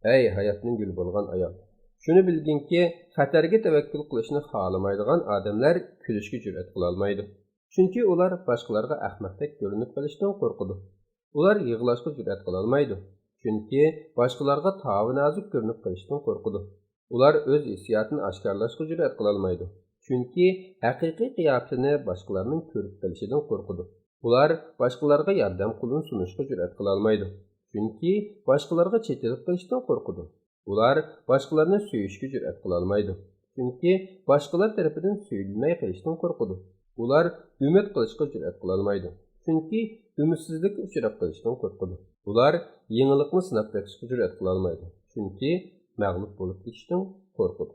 Ey hayotning guli bo'lgan ayol, shuni bilginki, xatarga tavakkul qilishni xohlamaydigan odamlar kulishga jur'at qila olmaydi. Chunki ular boshqalarga ahmoqdek ko'rinib qolishdan qo'rqadi. Ular yig'lashga jur'at qila olmaydi. Chunki boshqalarga ta'vi-nozik ko'rinib qolishdan qo'rqadi. Ular o'z hissiyotini oshkorlashga jur'at qila olmaydi. Chunki haqiqiy qiyofatini boshqalarning ko'rib qolishidan qo'rqadi. Ular boshqalarga yordam qo'lini sunishga jur'at qila olmaydi. Chunki boshqalarga chetilib qilishdan qo'rqadi. Ular boshqalarni suyishga jur'at qila olmaydi. Chunki boshqalar tarafidan suyilmay qolishdan qo'rqadi. Ular umid qilishga jur'at qila olmaydi. Chunki umidsizlikka uchrab qolishdan qo'rqadi. Ular yengillikni sinab ko'rishga jur'at qila olmaydi. Chunki mag'lub bo'lib ketishdan qo'rqadi.